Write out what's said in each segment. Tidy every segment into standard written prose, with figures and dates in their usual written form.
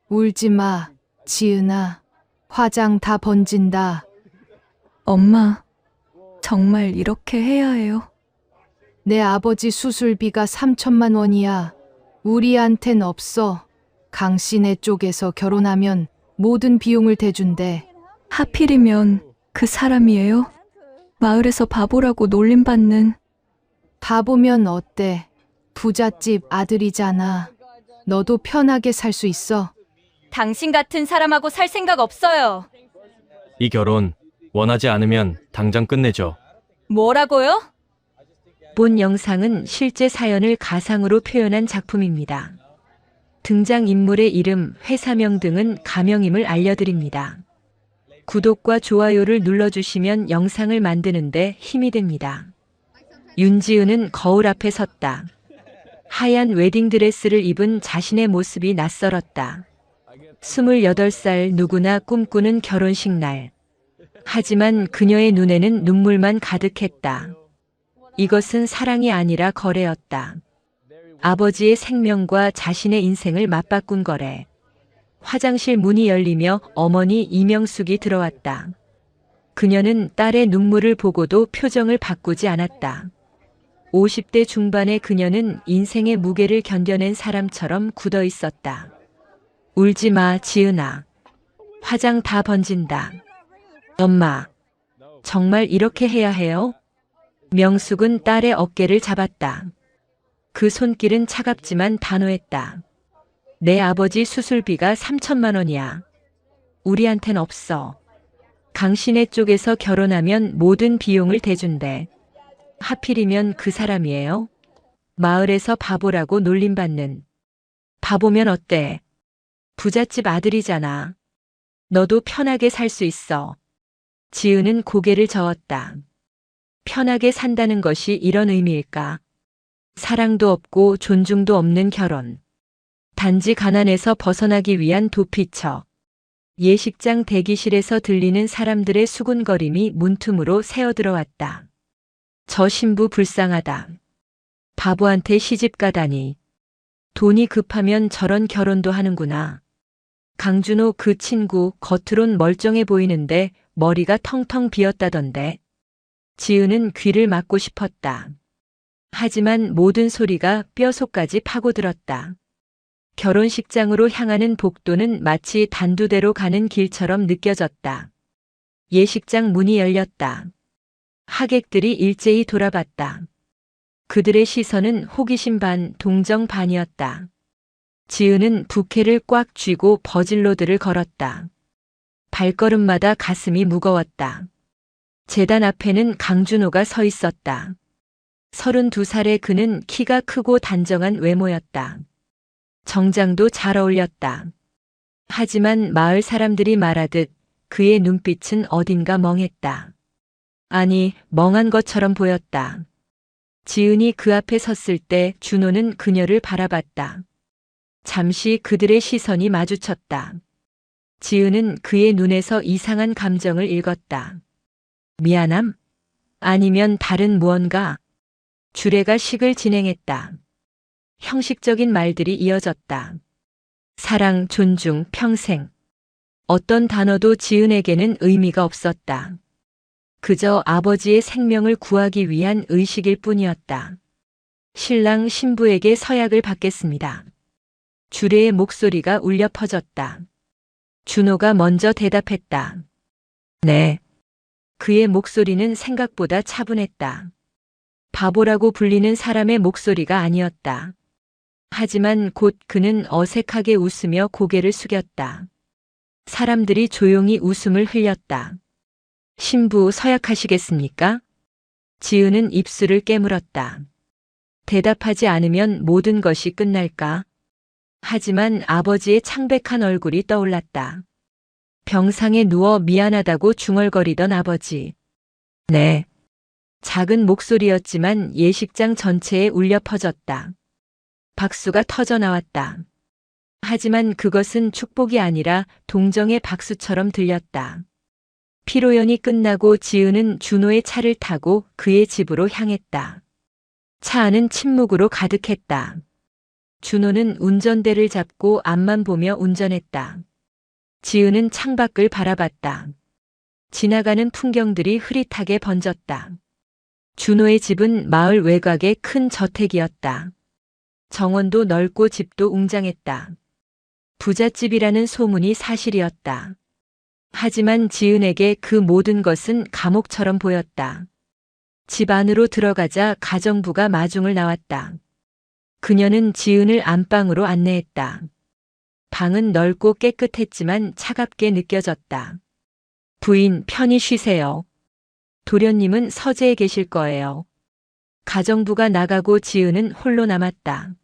울지 마, 지은아. 화장 다 번진다. 엄마, 정말 이렇게 해야 해요? 내 아버지 수술비가 3천만 원이야. 우리한텐 없어. 강씨네 쪽에서 결혼하면 모든 비용을 대준대. 하필이면 그 사람이에요? 마을에서 바보라고 놀림받는. 바보면 어때? 부잣집 아들이잖아. 너도 편하게 살 수 있어. 당신 같은 사람하고 살 생각 없어요. 이 결혼 원하지 않으면 당장 끝내죠. 뭐라고요? 본 영상은 실제 사연을 가상으로 표현한 작품입니다. 등장인물의 이름, 회사명 등은 가명임을 알려드립니다. 구독과 좋아요를 눌러주시면 영상을 만드는데 힘이 됩니다. 윤지은은 거울 앞에 섰다. 하얀 웨딩드레스를 입은 자신의 모습이 낯설었다. 28살 누구나 꿈꾸는 결혼식 날. 하지만 그녀의 눈에는 눈물만 가득했다. 이것은 사랑이 아니라 거래였다. 아버지의 생명과 자신의 인생을 맞바꾼 거래. 화장실 문이 열리며 어머니 이명숙이 들어왔다. 그녀는 딸의 눈물을 보고도 표정을 바꾸지 않았다. 50대 중반의 그녀는 인생의 무게를 견뎌낸 사람처럼 굳어 있었다. 울지 마, 지은아. 화장 다 번진다. 엄마, 정말 이렇게 해야 해요? 명숙은 딸의 어깨를 잡았다. 그 손길은 차갑지만 단호했다. 내 아버지 수술비가 3천만 원이야. 우리한텐 없어. 강신혜 쪽에서 결혼하면 모든 비용을 대준대. 하필이면 그 사람이에요? 마을에서 바보라고 놀림받는. 바보면 어때? 부잣집 아들이잖아. 너도 편하게 살 수 있어. 지은은 고개를 저었다. 편하게 산다는 것이 이런 의미일까? 사랑도 없고 존중도 없는 결혼. 단지 가난에서 벗어나기 위한 도피처. 예식장 대기실에서 들리는 사람들의 수군거림이 문틈으로 새어들어왔다. 저 신부 불쌍하다. 바보한테 시집 가다니. 돈이 급하면 저런 결혼도 하는구나. 강준호 그 친구 겉으론 멀쩡해 보이는데 머리가 텅텅 비었다던데. 지은은 귀를 막고 싶었다. 하지만 모든 소리가 뼈속까지 파고들었다. 결혼식장으로 향하는 복도는 마치 단두대로 가는 길처럼 느껴졌다. 예식장 문이 열렸다. 하객들이 일제히 돌아봤다. 그들의 시선은 호기심 반, 동정 반이었다. 지은은 부케를 꽉 쥐고 버질로드를 걸었다. 발걸음마다 가슴이 무거웠다. 제단 앞에는 강준호가 서 있었다. 32살의 그는 키가 크고 단정한 외모였다. 정장도 잘 어울렸다. 하지만 마을 사람들이 말하듯 그의 눈빛은 어딘가 멍했다. 아니, 멍한 것처럼 보였다. 지은이 그 앞에 섰을 때 준호는 그녀를 바라봤다. 잠시 그들의 시선이 마주쳤다. 지은은 그의 눈에서 이상한 감정을 읽었다. 미안함? 아니면 다른 무언가? 주례가 식을 진행했다. 형식적인 말들이 이어졌다. 사랑, 존중, 평생. 어떤 단어도 지은에게는 의미가 없었다. 그저 아버지의 생명을 구하기 위한 의식일 뿐이었다. 신랑 신부에게 서약을 받겠습니다. 주례의 목소리가 울려 퍼졌다. 준호가 먼저 대답했다. 네. 그의 목소리는 생각보다 차분했다. 바보라고 불리는 사람의 목소리가 아니었다. 하지만 곧 그는 어색하게 웃으며 고개를 숙였다. 사람들이 조용히 웃음을 흘렸다. 신부 서약하시겠습니까? 지은은 입술을 깨물었다. 대답하지 않으면 모든 것이 끝날까? 하지만 아버지의 창백한 얼굴이 떠올랐다. 병상에 누워 미안하다고 중얼거리던 아버지. 네. 작은 목소리였지만 예식장 전체에 울려 퍼졌다. 박수가 터져 나왔다. 하지만 그것은 축복이 아니라 동정의 박수처럼 들렸다. 피로연이 끝나고 지은은 준호의 차를 타고 그의 집으로 향했다. 차 안은 침묵으로 가득했다. 준호는 운전대를 잡고 앞만 보며 운전했다. 지은은 창밖을 바라봤다. 지나가는 풍경들이 흐릿하게 번졌다. 준호의 집은 마을 외곽의 큰 저택이었다. 정원도 넓고 집도 웅장했다. 부잣집이라는 소문이 사실이었다. 하지만 지은에게 그 모든 것은 감옥처럼 보였다. 집 안으로 들어가자 가정부가 마중을 나왔다. 그녀는 지은을 안방으로 안내했다. 방은 넓고 깨끗했지만 차갑게 느껴졌다. 부인, 편히 쉬세요. 도련님은 서재에 계실 거예요. 가정부가 나가고 지은은 홀로 남았다.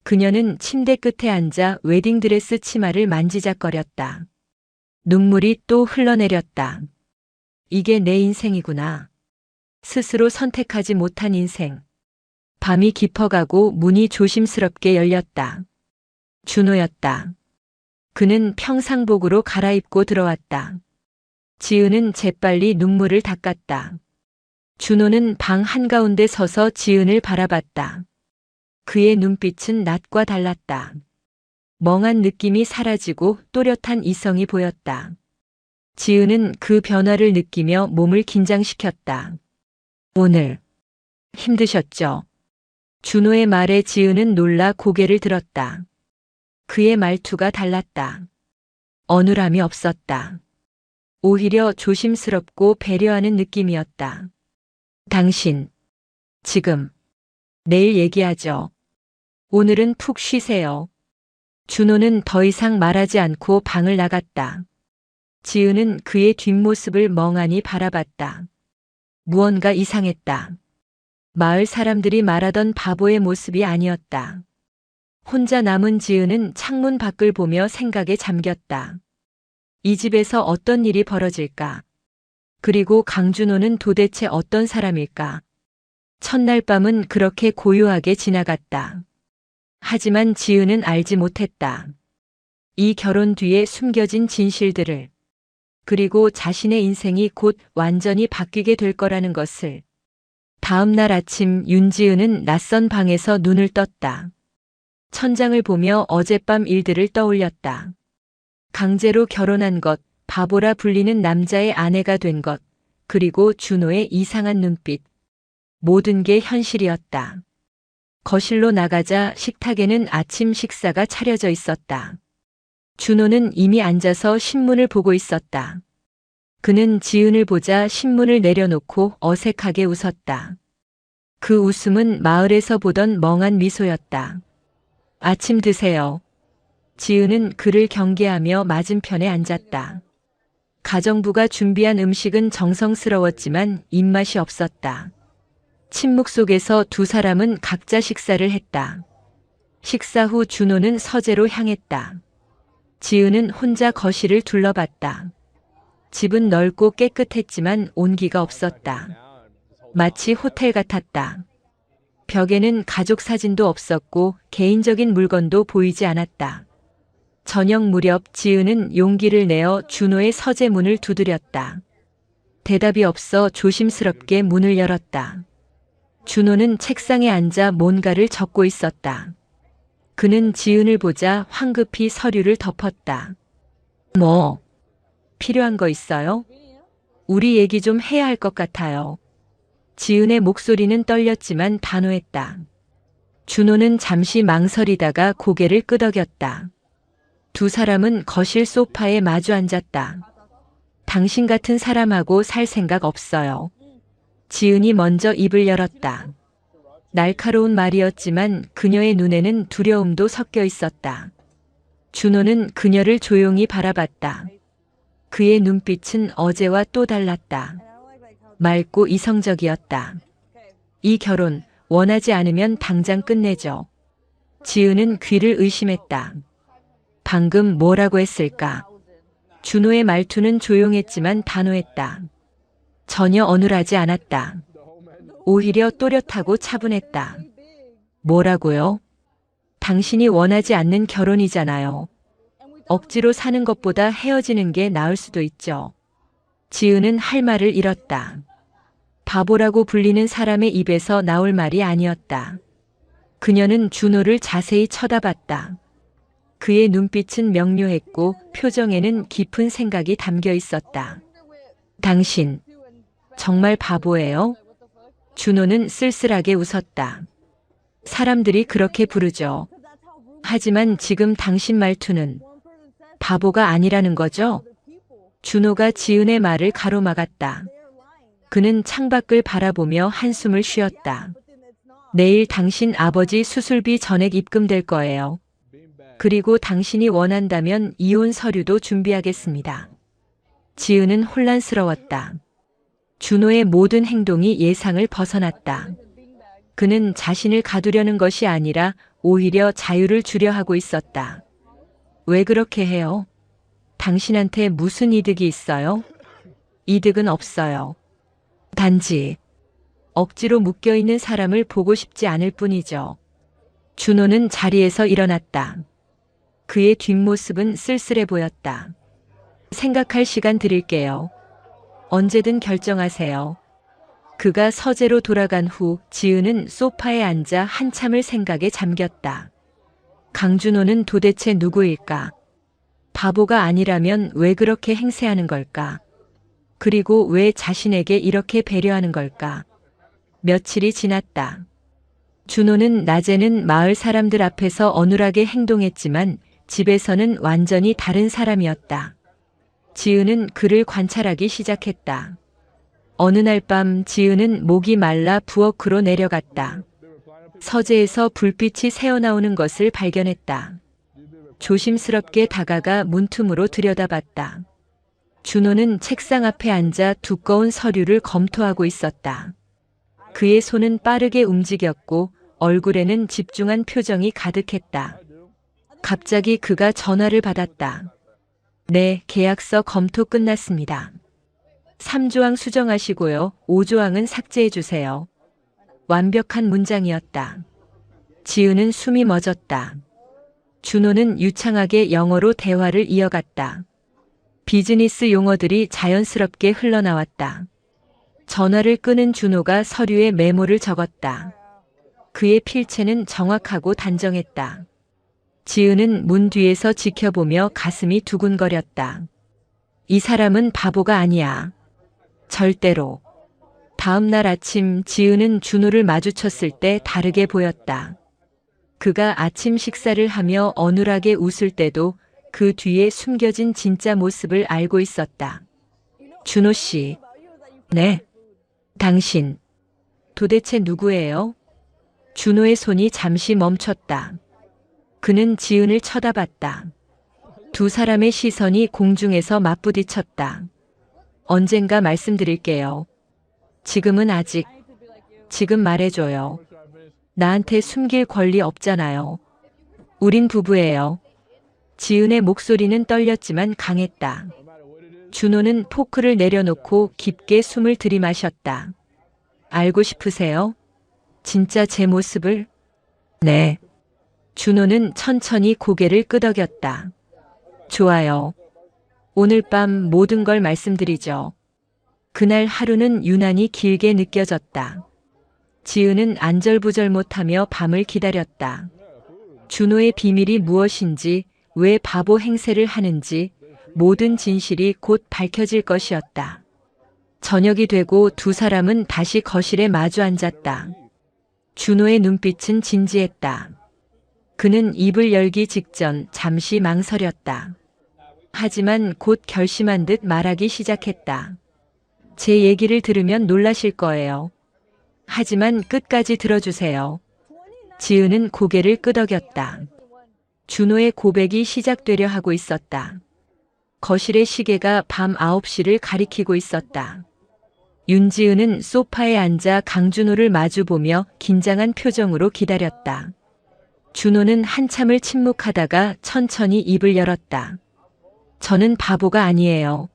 그녀는 침대 끝에 앉아 웨딩드레스 치마를 만지작거렸다. 눈물이 또 흘러내렸다. 이게 내 인생이구나. 스스로 선택하지 못한 인생. 밤이 깊어가고 문이 조심스럽게 열렸다. 준호였다. 그는 평상복으로 갈아입고 들어왔다. 지은은 재빨리 눈물을 닦았다. 준호는 방 한가운데 서서 지은을 바라봤다. 그의 눈빛은 낮과 달랐다. 멍한 느낌이 사라지고 또렷한 이성이 보였다. 지은은 그 변화를 느끼며 몸을 긴장시켰다. 오늘 힘드셨죠? 준호의 말에 지은은 놀라 고개를 들었다. 그의 말투가 달랐다. 어눌함이 없었다. 오히려 조심스럽고 배려하는 느낌이었다. 당신, 지금, 내일 얘기하죠. 오늘은 푹 쉬세요. 준호는 더 이상 말하지 않고 방을 나갔다. 지은은 그의 뒷모습을 멍하니 바라봤다. 무언가 이상했다. 마을 사람들이 말하던 바보의 모습이 아니었다. 혼자 남은 지은은 창문 밖을 보며 생각에 잠겼다. 이 집에서 어떤 일이 벌어질까? 그리고 강준호는 도대체 어떤 사람일까? 첫날 밤은 그렇게 고요하게 지나갔다. 하지만 지은은 알지 못했다. 이 결혼 뒤에 숨겨진 진실들을, 그리고 자신의 인생이 곧 완전히 바뀌게 될 거라는 것을. 다음 날 아침 윤지은은 낯선 방에서 눈을 떴다. 천장을 보며 어젯밤 일들을 떠올렸다. 강제로 결혼한 것, 바보라 불리는 남자의 아내가 된 것, 그리고 준호의 이상한 눈빛. 모든 게 현실이었다. 거실로 나가자 식탁에는 아침 식사가 차려져 있었다. 준호는 이미 앉아서 신문을 보고 있었다. 그는 지은을 보자 신문을 내려놓고 어색하게 웃었다. 그 웃음은 마을에서 보던 멍한 미소였다. 아침 드세요. 지은은 그를 경계하며 맞은편에 앉았다. 가정부가 준비한 음식은 정성스러웠지만 입맛이 없었다. 침묵 속에서 두 사람은 각자 식사를 했다. 식사 후 준호는 서재로 향했다. 지은은 혼자 거실을 둘러봤다. 집은 넓고 깨끗했지만 온기가 없었다. 마치 호텔 같았다. 벽에는 가족 사진도 없었고 개인적인 물건도 보이지 않았다. 저녁 무렵 지은은 용기를 내어 준호의 서재 문을 두드렸다. 대답이 없어 조심스럽게 문을 열었다. 준호는 책상에 앉아 뭔가를 적고 있었다. 그는 지은을 보자 황급히 서류를 덮었다. 뭐, 필요한 거 있어요? 우리 얘기 좀 해야 할 것 같아요. 지은의 목소리는 떨렸지만 단호했다. 준호는 잠시 망설이다가 고개를 끄덕였다. 두 사람은 거실 소파에 마주 앉았다. 당신 같은 사람하고 살 생각 없어요. 지은이 먼저 입을 열었다. 날카로운 말이었지만 그녀의 눈에는 두려움도 섞여 있었다. 준호는 그녀를 조용히 바라봤다. 그의 눈빛은 어제와 또 달랐다. 맑고 이성적이었다. 이 결혼 원하지 않으면 당장 끝내죠. 지은은 귀를 의심했다. 방금 뭐라고 했을까? 준호의 말투는 조용했지만 단호했다. 전혀 어눌하지 않았다. 오히려 또렷하고 차분했다. 뭐라고요? 당신이 원하지 않는 결혼이잖아요. 억지로 사는 것보다 헤어지는 게 나을 수도 있죠. 지은은 할 말을 잃었다. 바보라고 불리는 사람의 입에서 나올 말이 아니었다. 그녀는 준호를 자세히 쳐다봤다. 그의 눈빛은 명료했고 표정에는 깊은 생각이 담겨 있었다. 당신, 정말 바보예요? 준호는 쓸쓸하게 웃었다. 사람들이 그렇게 부르죠. 하지만 지금 당신 말투는 바보가 아니라는 거죠? 준호가 지은의 말을 가로막았다. 그는 창밖을 바라보며 한숨을 쉬었다. 내일 당신 아버지 수술비 전액 입금될 거예요. 그리고 당신이 원한다면 이혼 서류도 준비하겠습니다. 지은은 혼란스러웠다. 준호의 모든 행동이 예상을 벗어났다. 그는 자신을 가두려는 것이 아니라 오히려 자유를 주려 하고 있었다. 왜 그렇게 해요? 당신한테 무슨 이득이 있어요? 이득은 없어요. 단지 억지로 묶여있는 사람을 보고 싶지 않을 뿐이죠. 준호는 자리에서 일어났다. 그의 뒷모습은 쓸쓸해 보였다. 생각할 시간 드릴게요. 언제든 결정하세요. 그가 서재로 돌아간 후 지은은 소파에 앉아 한참을 생각에 잠겼다. 강준호는 도대체 누구일까? 바보가 아니라면 왜 그렇게 행세하는 걸까? 그리고 왜 자신에게 이렇게 배려하는 걸까? 며칠이 지났다. 준호는 낮에는 마을 사람들 앞에서 어눌하게 행동했지만 집에서는 완전히 다른 사람이었다. 지은은 그를 관찰하기 시작했다. 어느 날 밤 지은은 목이 말라 부엌으로 내려갔다. 서재에서 불빛이 새어나오는 것을 발견했다. 조심스럽게 다가가 문틈으로 들여다봤다. 준호는 책상 앞에 앉아 두꺼운 서류를 검토하고 있었다. 그의 손은 빠르게 움직였고 얼굴에는 집중한 표정이 가득했다. 갑자기 그가 전화를 받았다. 네, 계약서 검토 끝났습니다. 3조항 수정하시고요. 5조항은 삭제해 주세요. 완벽한 문장이었다. 지은은 숨이 멎었다. 준호는 유창하게 영어로 대화를 이어갔다. 비즈니스 용어들이 자연스럽게 흘러나왔다. 전화를 끄는 준호가 서류에 메모를 적었다. 그의 필체는 정확하고 단정했다. 지은은 문 뒤에서 지켜보며 가슴이 두근거렸다. 이 사람은 바보가 아니야. 절대로. 다음 날 아침 지은은 준호를 마주쳤을 때 다르게 보였다. 그가 아침 식사를 하며 어눌하게 웃을 때도 그 뒤에 숨겨진 진짜 모습을 알고 있었다. 준호 씨. 네. 당신. 도대체 누구예요? 준호의 손이 잠시 멈췄다. 그는 지은을 쳐다봤다. 두 사람의 시선이 공중에서 맞부딪혔다. 언젠가 말씀드릴게요. 지금은 아직. 지금 말해줘요. 나한테 숨길 권리 없잖아요. 우린 부부예요. 지은의 목소리는 떨렸지만 강했다. 준호는 포크를 내려놓고 깊게 숨을 들이마셨다. 알고 싶으세요? 진짜 제 모습을? 네. 준호는 천천히 고개를 끄덕였다. 좋아요. 오늘 밤 모든 걸 말씀드리죠. 그날 하루는 유난히 길게 느껴졌다. 지은은 안절부절 못하며 밤을 기다렸다. 준호의 비밀이 무엇인지, 왜 바보 행세를 하는지 모든 진실이 곧 밝혀질 것이었다. 저녁이 되고 두 사람은 다시 거실에 마주 앉았다. 준호의 눈빛은 진지했다. 그는 입을 열기 직전 잠시 망설였다. 하지만 곧 결심한 듯 말하기 시작했다. 제 얘기를 들으면 놀라실 거예요. 하지만 끝까지 들어주세요. 지은은 고개를 끄덕였다. 준호의 고백이 시작되려 하고 있었다. 거실의 시계가 밤 9시를 가리키고 있었다. 윤지은은 소파에 앉아 강준호를 마주보며 긴장한 표정으로 기다렸다. 준호는 한참을 침묵하다가 천천히 입을 열었다. 저는 바보가 아니에요.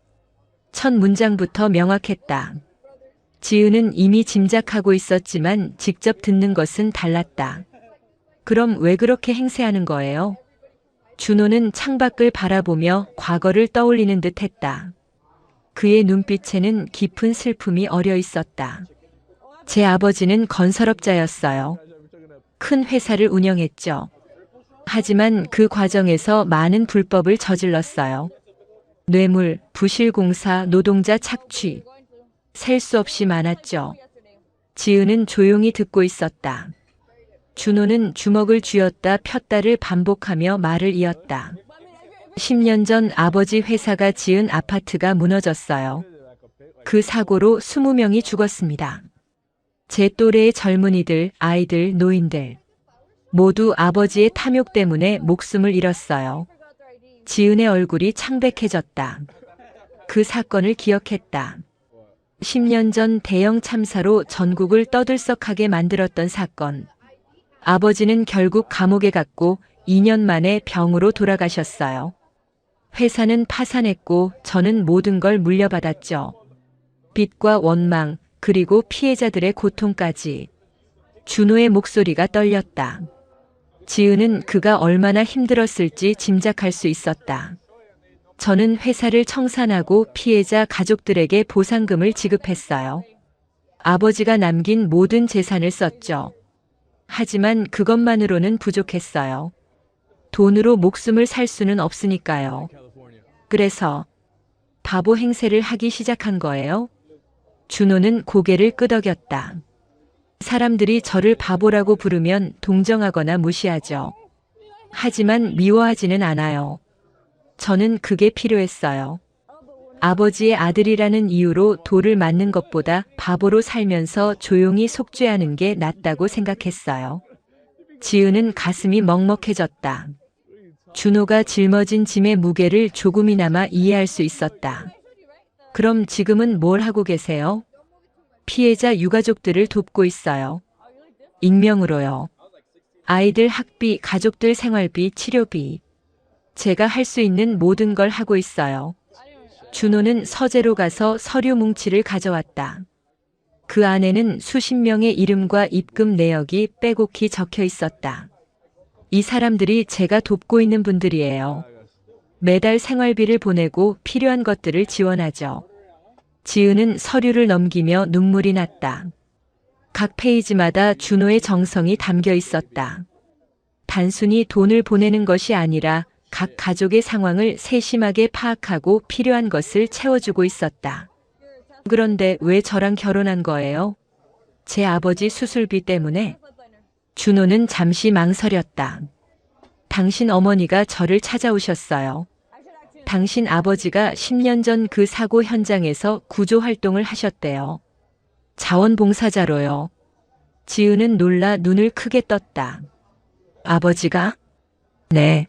첫 문장부터 명확했다. 지은은 이미 짐작하고 있었지만 직접 듣는 것은 달랐다. 그럼 왜 그렇게 행세하는 거예요? 준호는 창밖을 바라보며 과거를 떠올리는 듯 했다. 그의 눈빛에는 깊은 슬픔이 어려 있었다. 제 아버지는 건설업자였어요. 큰 회사를 운영했죠. 하지만 그 과정에서 많은 불법을 저질렀어요. 뇌물, 부실공사, 노동자 착취. 셀 수 없이 많았죠. 지은은 조용히 듣고 있었다. 준호는 주먹을 쥐었다 폈다를 반복하며 말을 이었다. 10년 전 아버지 회사가 지은 아파트가 무너졌어요. 그 사고로 20명이 죽었습니다. 제 또래의 젊은이들, 아이들, 노인들 모두 아버지의 탐욕 때문에 목숨을 잃었어요. 지은의 얼굴이 창백해졌다. 그 사건을 기억했다. 10년 전 대형 참사로 전국을 떠들썩하게 만들었던 사건. 아버지는 결국 감옥에 갔고 2년 만에 병으로 돌아가셨어요. 회사는 파산했고 저는 모든 걸 물려받았죠. 빚과 원망, 그리고 피해자들의 고통까지. 준호의 목소리가 떨렸다. 지은은 그가 얼마나 힘들었을지 짐작할 수 있었다. 저는 회사를 청산하고 피해자 가족들에게 보상금을 지급했어요. 아버지가 남긴 모든 재산을 썼죠. 하지만 그것만으로는 부족했어요. 돈으로 목숨을 살 수는 없으니까요. 그래서 바보 행세를 하기 시작한 거예요. 준호는 고개를 끄덕였다. 사람들이 저를 바보라고 부르면 동정하거나 무시하죠. 하지만 미워하지는 않아요. 저는 그게 필요했어요. 아버지의 아들이라는 이유로 돌을 맞는 것보다 바보로 살면서 조용히 속죄하는 게 낫다고 생각했어요. 지은은 가슴이 먹먹해졌다. 준호가 짊어진 짐의 무게를 조금이나마 이해할 수 있었다. 그럼 지금은 뭘 하고 계세요? 피해자 유가족들을 돕고 있어요. 익명으로요. 아이들 학비, 가족들 생활비, 치료비. 제가 할 수 있는 모든 걸 하고 있어요. 준호는 서재로 가서 서류 뭉치를 가져왔다. 그 안에는 수십 명의 이름과 입금 내역이 빼곡히 적혀 있었다. 이 사람들이 제가 돕고 있는 분들이에요. 매달 생활비를 보내고 필요한 것들을 지원하죠. 지은은 서류를 넘기며 눈물이 났다. 각 페이지마다 준호의 정성이 담겨 있었다. 단순히 돈을 보내는 것이 아니라 각 가족의 상황을 세심하게 파악하고 필요한 것을 채워주고 있었다. 그런데 왜 저랑 결혼한 거예요? 제 아버지 수술비 때문에? 준호는 잠시 망설였다. 당신 어머니가 저를 찾아오셨어요. 당신 아버지가 10년 전 그 사고 현장에서 구조 활동을 하셨대요. 자원봉사자로요. 지은은 놀라 눈을 크게 떴다. 아버지가? 네.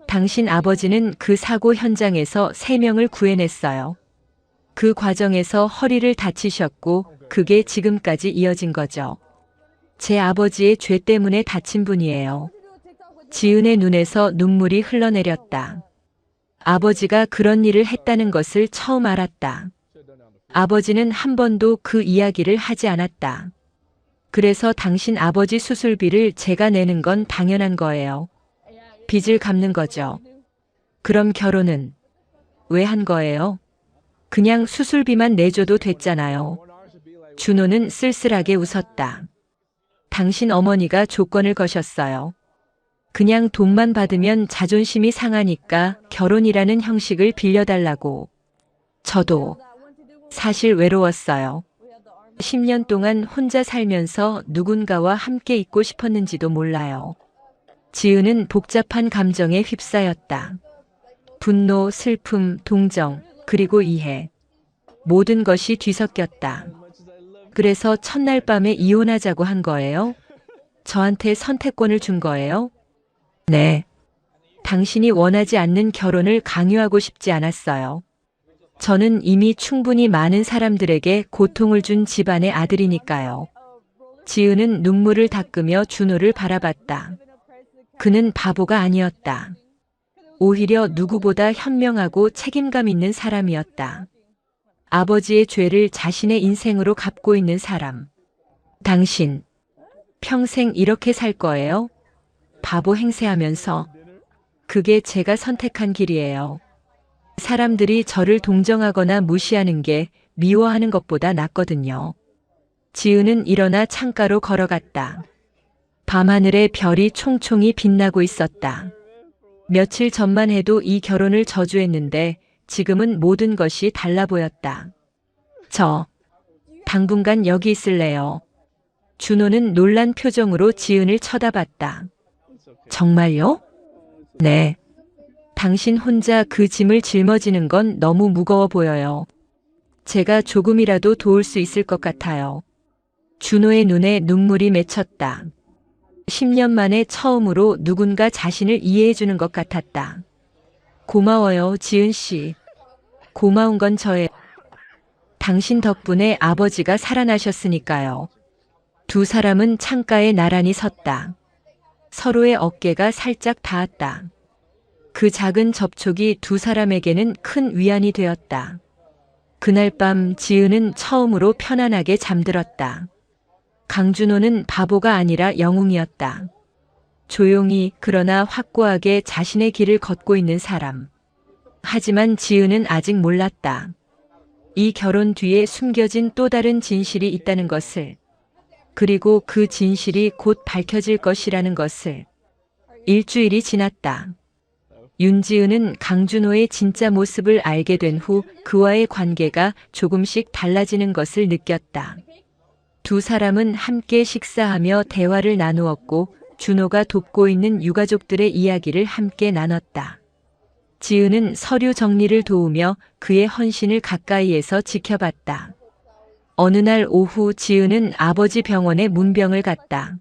당신 아버지는 그 사고 현장에서 3명을 구해냈어요. 그 과정에서 허리를 다치셨고 그게 지금까지 이어진 거죠. 제 아버지의 죄 때문에 다친 분이에요. 지은의 눈에서 눈물이 흘러내렸다. 아버지가 그런 일을 했다는 것을 처음 알았다. 아버지는 한 번도 그 이야기를 하지 않았다. 그래서 당신 아버지 수술비를 제가 내는 건 당연한 거예요. 빚을 갚는 거죠. 그럼 결혼은 왜 한 거예요? 그냥 수술비만 내줘도 됐잖아요. 준호는 쓸쓸하게 웃었다. 당신 어머니가 조건을 거셨어요. 그냥 돈만 받으면 자존심이 상하니까 결혼이라는 형식을 빌려달라고. 저도 사실 외로웠어요. 10년 동안 혼자 살면서 누군가와 함께 있고 싶었는지도 몰라요. 지은은 복잡한 감정에 휩싸였다. 분노, 슬픔, 동정, 그리고 이해. 모든 것이 뒤섞였다. 그래서 첫날 밤에 이혼하자고 한 거예요? 저한테 선택권을 준 거예요? 네. 당신이 원하지 않는 결혼을 강요하고 싶지 않았어요. 저는 이미 충분히 많은 사람들에게 고통을 준 집안의 아들이니까요. 지은은 눈물을 닦으며 준호를 바라봤다. 그는 바보가 아니었다. 오히려 누구보다 현명하고 책임감 있는 사람이었다. 아버지의 죄를 자신의 인생으로 갚고 있는 사람. 당신, 평생 이렇게 살 거예요? 바보 행세하면서. 그게 제가 선택한 길이에요. 사람들이 저를 동정하거나 무시하는 게 미워하는 것보다 낫거든요. 지은은 일어나 창가로 걸어갔다. 밤하늘에 별이 총총히 빛나고 있었다. 며칠 전만 해도 이 결혼을 저주했는데 지금은 모든 것이 달라 보였다. 저, 당분간 여기 있을래요. 준호는 놀란 표정으로 지은을 쳐다봤다. 정말요? 네. 당신 혼자 그 짐을 짊어지는 건 너무 무거워 보여요. 제가 조금이라도 도울 수 있을 것 같아요. 준호의 눈에 눈물이 맺혔다. 10년 만에 처음으로 누군가 자신을 이해해 주는 것 같았다. 고마워요, 지은 씨. 고마운 건 저예요. 당신 덕분에 아버지가 살아나셨으니까요. 두 사람은 창가에 나란히 섰다. 서로의 어깨가 살짝 닿았다. 그 작은 접촉이 두 사람에게는 큰 위안이 되었다. 그날 밤 지은은 처음으로 편안하게 잠들었다. 강준호는 바보가 아니라 영웅이었다. 조용히 그러나 확고하게 자신의 길을 걷고 있는 사람. 하지만 지은은 아직 몰랐다. 이 결혼 뒤에 숨겨진 또 다른 진실이 있다는 것을. 그리고 그 진실이 곧 밝혀질 것이라는 것을. 일주일이 지났다. 윤지은은 강준호의 진짜 모습을 알게 된 후 그와의 관계가 조금씩 달라지는 것을 느꼈다. 두 사람은 함께 식사하며 대화를 나누었고 준호가 돕고 있는 유가족들의 이야기를 함께 나눴다. 지은은 서류 정리를 도우며 그의 헌신을 가까이에서 지켜봤다. 어느 날 오후 지은은 아버지 병원에 문병을 갔다.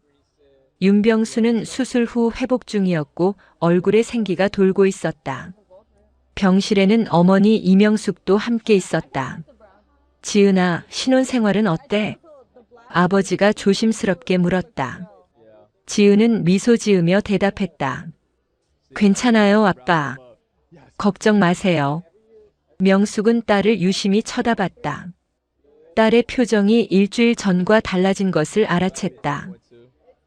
윤병수는 수술 후 회복 중이었고 얼굴에 생기가 돌고 있었다. 병실에는 어머니 이명숙도 함께 있었다. 지은아, 신혼생활은 어때? 아버지가 조심스럽게 물었다. 지은은 미소 지으며 대답했다. 괜찮아요, 아빠. 걱정 마세요. 명숙은 딸을 유심히 쳐다봤다. 딸의 표정이 일주일 전과 달라진 것을 알아챘다.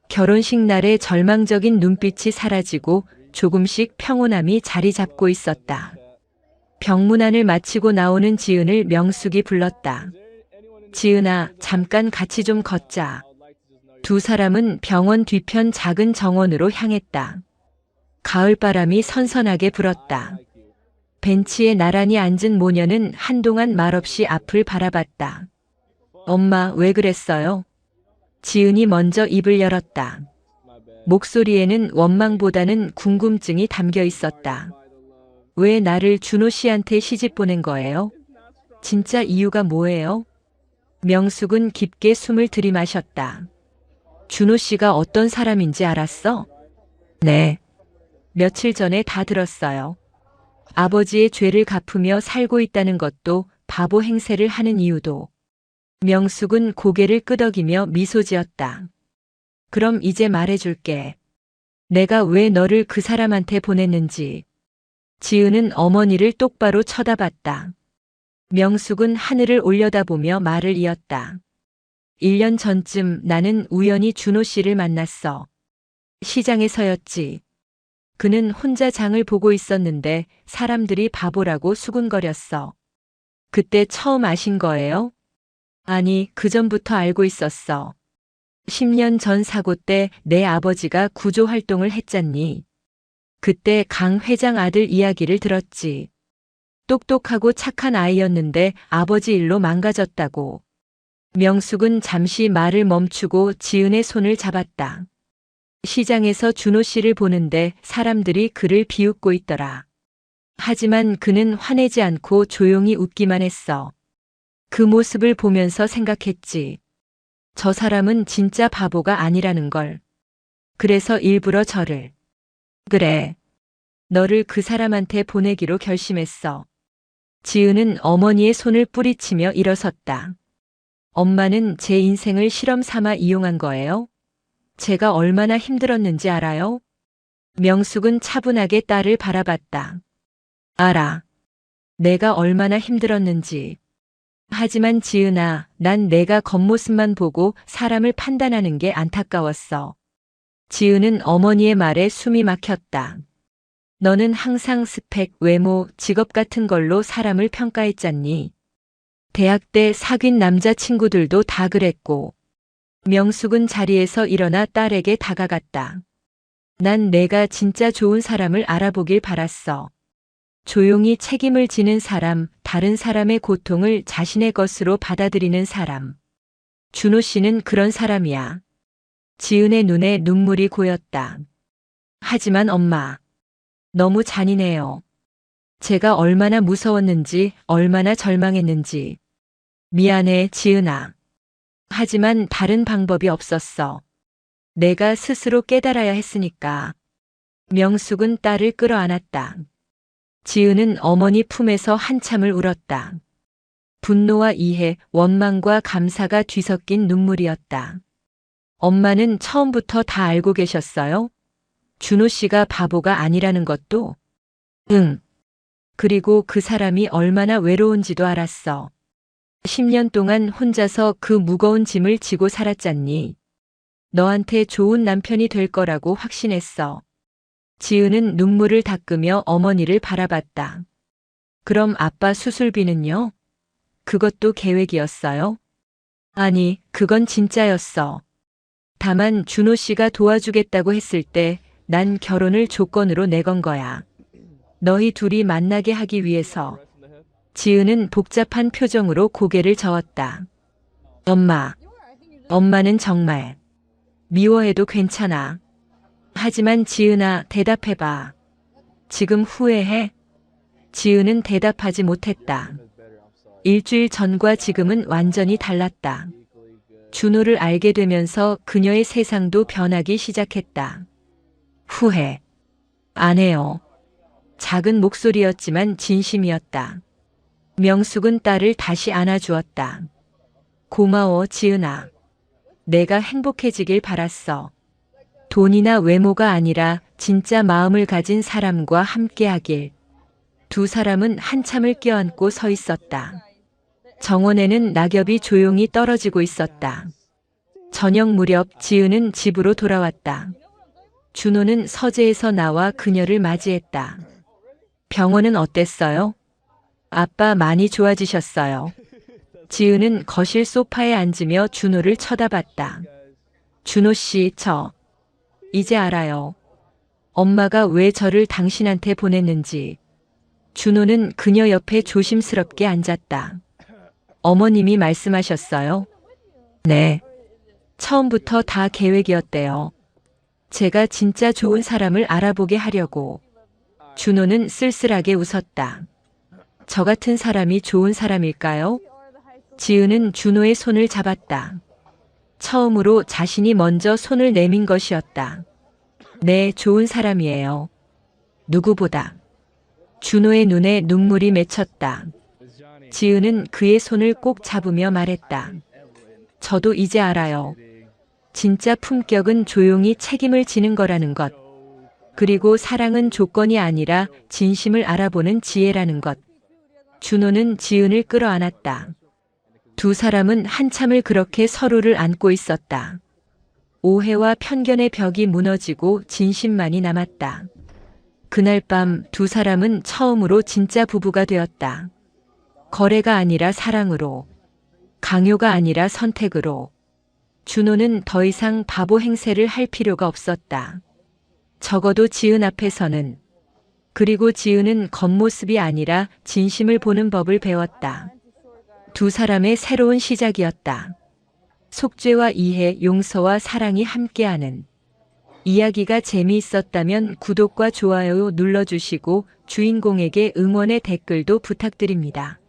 결혼식 날의 절망적인 눈빛이 사라지고 조금씩 평온함이 자리 잡고 있었다. 병문안을 마치고 나오는 지은을 명숙이 불렀다. 지은아, 잠깐 같이 좀 걷자. 두 사람은 병원 뒤편 작은 정원으로 향했다. 가을바람이 선선하게 불었다. 벤치에 나란히 앉은 모녀는 한동안 말없이 앞을 바라봤다. 엄마, 왜 그랬어요? 지은이 먼저 입을 열었다. 목소리에는 원망보다는 궁금증이 담겨 있었다. 왜 나를 준호 씨한테 시집 보낸 거예요? 진짜 이유가 뭐예요? 명숙은 깊게 숨을 들이마셨다. 준호 씨가 어떤 사람인지 알았어? 네. 며칠 전에 다 들었어요. 아버지의 죄를 갚으며 살고 있다는 것도 바보 행세를 하는 이유도. 명숙은 고개를 끄덕이며 미소 지었다. 그럼 이제 말해줄게. 내가 왜 너를 그 사람한테 보냈는지. 지은은 어머니를 똑바로 쳐다봤다. 명숙은 하늘을 올려다보며 말을 이었다. 1년 전쯤 나는 우연히 준호 씨를 만났어. 시장에서였지. 그는 혼자 장을 보고 있었는데 사람들이 바보라고 수군거렸어. 그때 처음 아신 거예요? 아니, 그전부터 알고 있었어. 10년 전 사고 때 내 아버지가 구조 활동을 했잖니. 그때 강 회장 아들 이야기를 들었지. 똑똑하고 착한 아이였는데 아버지 일로 망가졌다고. 명숙은 잠시 말을 멈추고 지은의 손을 잡았다. 시장에서 준호 씨를 보는데 사람들이 그를 비웃고 있더라. 하지만 그는 화내지 않고 조용히 웃기만 했어. 그 모습을 보면서 생각했지. 저 사람은 진짜 바보가 아니라는 걸. 그래서 일부러 저를. 그래. 너를 그 사람한테 보내기로 결심했어. 지은은 어머니의 손을 뿌리치며 일어섰다. 엄마는 제 인생을 실험 삼아 이용한 거예요? 제가 얼마나 힘들었는지 알아요? 명숙은 차분하게 딸을 바라봤다. 알아. 내가 얼마나 힘들었는지. 하지만 지은아, 난 내가 겉모습만 보고 사람을 판단하는 게 안타까웠어. 지은은 어머니의 말에 숨이 막혔다. 너는 항상 스펙, 외모, 직업 같은 걸로 사람을 평가했잖니. 대학 때 사귄 남자친구들도 다 그랬고. 명숙은 자리에서 일어나 딸에게 다가갔다. 난 내가 진짜 좋은 사람을 알아보길 바랐어. 조용히 책임을 지는 사람, 다른 사람의 고통을 자신의 것으로 받아들이는 사람. 준호 씨는 그런 사람이야. 지은의 눈에 눈물이 고였다. 하지만 엄마, 너무 잔인해요. 제가 얼마나 무서웠는지, 얼마나 절망했는지. 미안해, 지은아. 하지만 다른 방법이 없었어. 내가 스스로 깨달아야 했으니까. 명숙은 딸을 끌어안았다. 지은은 어머니 품에서 한참을 울었다. 분노와 이해, 원망과 감사가 뒤섞인 눈물이었다. 엄마는 처음부터 다 알고 계셨어요? 준호 씨가 바보가 아니라는 것도? 응. 그리고 그 사람이 얼마나 외로운지도 알았어. 10년 동안 혼자서 그 무거운 짐을 지고 살았잖니. 너한테 좋은 남편이 될 거라고 확신했어. 지은은 눈물을 닦으며 어머니를 바라봤다. 그럼 아빠 수술비는요? 그것도 계획이었어요? 아니, 그건 진짜였어. 다만 준호 씨가 도와주겠다고 했을 때 난 결혼을 조건으로 내건 거야. 너희 둘이 만나게 하기 위해서. 지은은 복잡한 표정으로 고개를 저었다. 엄마, 엄마는 정말 미워해도 괜찮아. 하지만 지은아, 대답해봐. 지금 후회해? 지은은 대답하지 못했다. 일주일 전과 지금은 완전히 달랐다. 준호를 알게 되면서 그녀의 세상도 변하기 시작했다. 후회. 안 해요. 작은 목소리였지만 진심이었다. 명숙은 딸을 다시 안아주었다. 고마워, 지은아. 내가 행복해지길 바랐어. 돈이나 외모가 아니라 진짜 마음을 가진 사람과 함께하길. 두 사람은 한참을 껴안고 서 있었다. 정원에는 낙엽이 조용히 떨어지고 있었다. 저녁 무렵 지은은 집으로 돌아왔다. 준호는 서재에서 나와 그녀를 맞이했다. 병원은 어땠어요? 아빠 많이 좋아지셨어요. 지은은 거실 소파에 앉으며 준호를 쳐다봤다. 준호 씨, 저 이제 알아요. 엄마가 왜 저를 당신한테 보냈는지. 준호는 그녀 옆에 조심스럽게 앉았다. 어머님이 말씀하셨어요? 네. 처음부터 다 계획이었대요. 제가 진짜 좋은 사람을 알아보게 하려고. 준호는 쓸쓸하게 웃었다. 저 같은 사람이 좋은 사람일까요? 지은은 준호의 손을 잡았다. 처음으로 자신이 먼저 손을 내민 것이었다. 네, 좋은 사람이에요. 누구보다. 준호의 눈에 눈물이 맺혔다. 지은은 그의 손을 꼭 잡으며 말했다. 저도 이제 알아요. 진짜 품격은 조용히 책임을 지는 거라는 것. 그리고 사랑은 조건이 아니라 진심을 알아보는 지혜라는 것. 준호는 지은을 끌어안았다. 두 사람은 한참을 그렇게 서로를 안고 있었다. 오해와 편견의 벽이 무너지고 진심만이 남았다. 그날 밤 두 사람은 처음으로 진짜 부부가 되었다. 거래가 아니라 사랑으로, 강요가 아니라 선택으로. 준호는 더 이상 바보 행세를 할 필요가 없었다. 적어도 지은 앞에서는. 그리고 지은은 겉모습이 아니라 진심을 보는 법을 배웠다. 두 사람의 새로운 시작이었다. 속죄와 이해, 용서와 사랑이 함께하는. 이야기가 재미있었다면 구독과 좋아요 눌러주시고 주인공에게 응원의 댓글도 부탁드립니다.